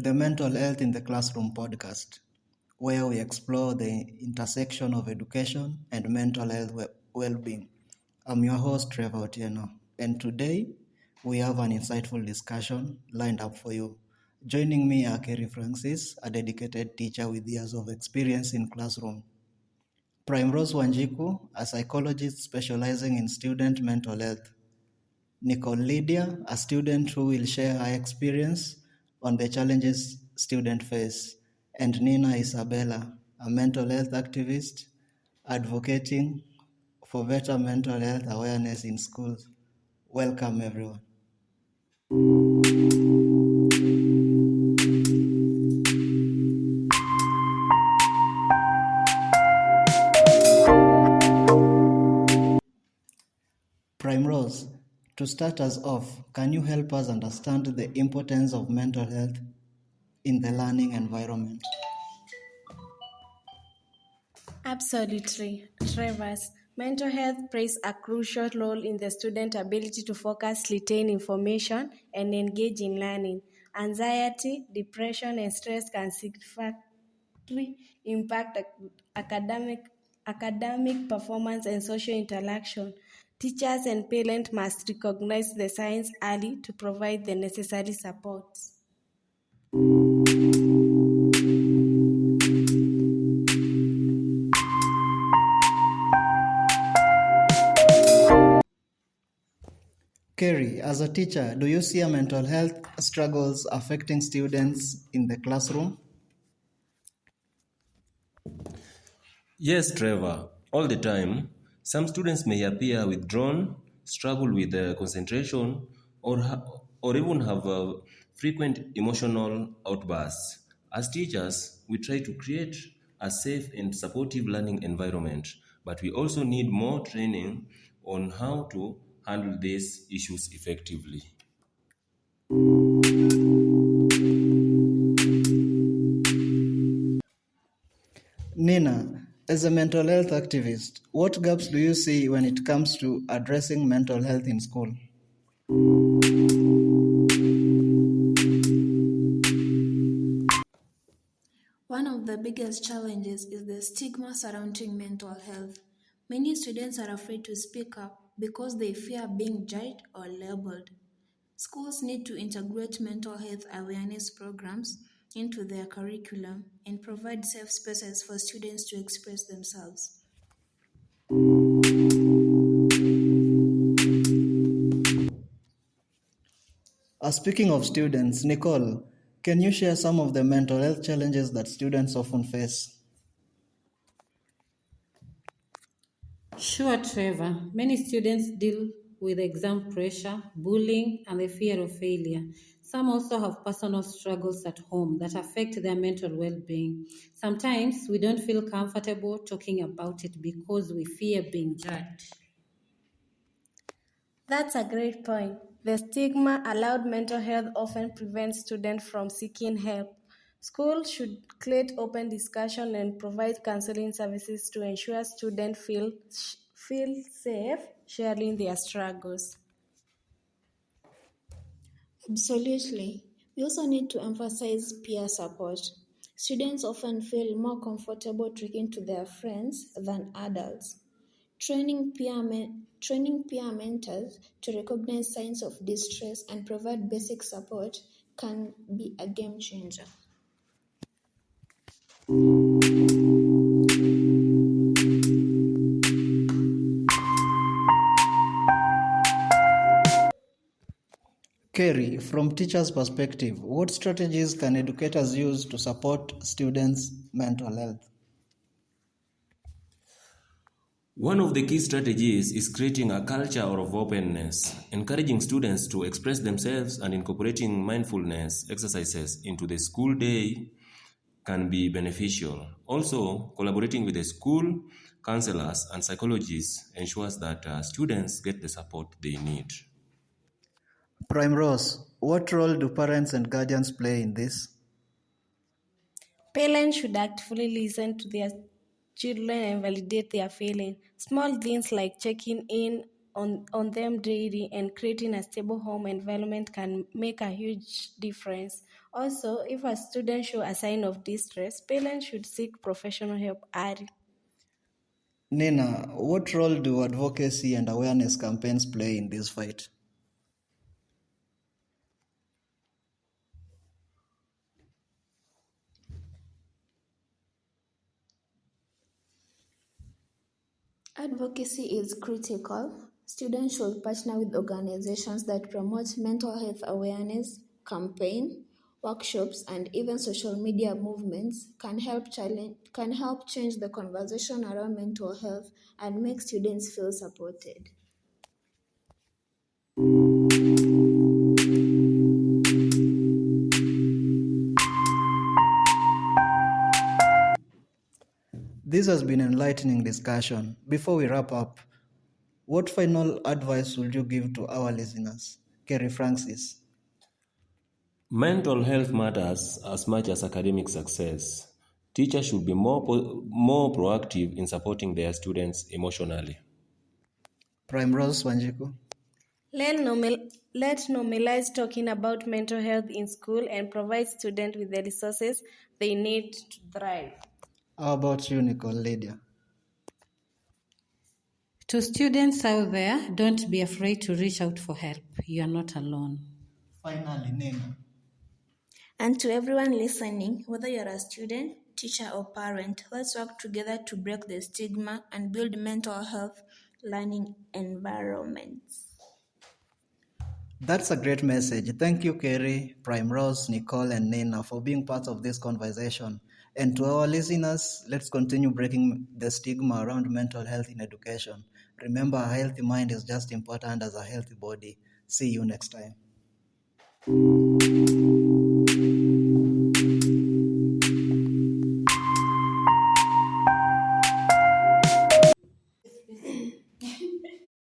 the Mental Health in the Classroom podcast, where we explore the intersection of education and mental health well-being. I'm your host, Trevor Otieno, and today we have an insightful discussion lined up for you. Joining me are Kerry Francis, a dedicated teacher with years of experience in classroom. Primrose Wanjiku, a psychologist specializing in student mental health. Nicole Lydia, a student who will share her experience on the challenges students face, and Nina Isabella, a mental health activist advocating for better mental health awareness in schools. Welcome, everyone. Primrose, to start us off, can you help us understand the importance of mental health in the learning environment? Absolutely, Travers. Mental health plays a crucial role in the student's ability to focus, retain information, and engage in learning. Anxiety, depression, and stress can significantly impact academic performance and social interaction. Teachers and parents must recognize the signs early to provide the necessary support. Kerry, as a teacher, do you see a mental health struggles affecting students in the classroom? Yes, Trevor, all the time. Some students may appear withdrawn, struggle with concentration, or even have frequent emotional outbursts. As teachers, we try to create a safe and supportive learning environment, but we also need more training on how to handle these issues effectively. Nina, as a mental health activist, what gaps do you see when it comes to addressing mental health in school? One of the biggest challenges is the stigma surrounding mental health. Many students are afraid to speak up because they fear being judged or labeled. Schools need to integrate mental health awareness programs into their curriculum and provide safe spaces for students to express themselves. Speaking of students, Nicole, can you share some of the mental health challenges that students often face? Sure, Trevor. Many students deal with exam pressure, bullying, and the fear of failure. Some also have personal struggles at home that affect their mental well being. Sometimes we don't feel comfortable talking about it because we fear being judged. That's a great point. The stigma around mental health often prevents students from seeking help. Schools should create open discussion and provide counseling services to ensure students feel safe sharing their struggles. Absolutely. We also need to emphasize peer support. Students often feel more comfortable talking to their friends than adults. Training peer mentors to recognize signs of distress and provide basic support can be a game changer. Kerry, from teachers' perspective, what strategies can educators use to support students' mental health? One of the key strategies is creating a culture of openness, encouraging students to express themselves and incorporating mindfulness exercises into the school day can be beneficial. Also, collaborating with the school counselors and psychologists ensures that students get the support they need. Primrose, what role do parents and guardians play in this? Parents should actively listen to their children and validate their feelings. Small things like checking in on them daily, and creating a stable home environment can make a huge difference. Also, if a student shows a sign of distress, parents should seek professional help early. Nina, what role do advocacy and awareness campaigns play in this fight? Advocacy is critical. Students should partner with organizations that promote mental health awareness, campaign, workshops, and even social media movements can help change the conversation around mental health and make students feel supported. This has been an enlightening discussion. Before we wrap up, what final advice would you give to our listeners? Kerry Francis. Mental health matters as much as academic success. Teachers should be more proactive in supporting their students emotionally. Prime Rose Wanjiku. Let normalize talking about mental health in school and provide students with the resources they need to thrive. How about you, Nicole Lydia? To students out there, don't be afraid to reach out for help. You are not alone. Finally, Nina. And to everyone listening, whether you're a student, teacher, or parent, let's work together to break the stigma and build mental health learning environments. That's a great message. Thank you, Kerry, Prime Rose, Nicole, and Nina for being part of this conversation. And to our listeners, let's continue breaking the stigma around mental health in education. Remember, a healthy mind is just important as a healthy body. See you next time.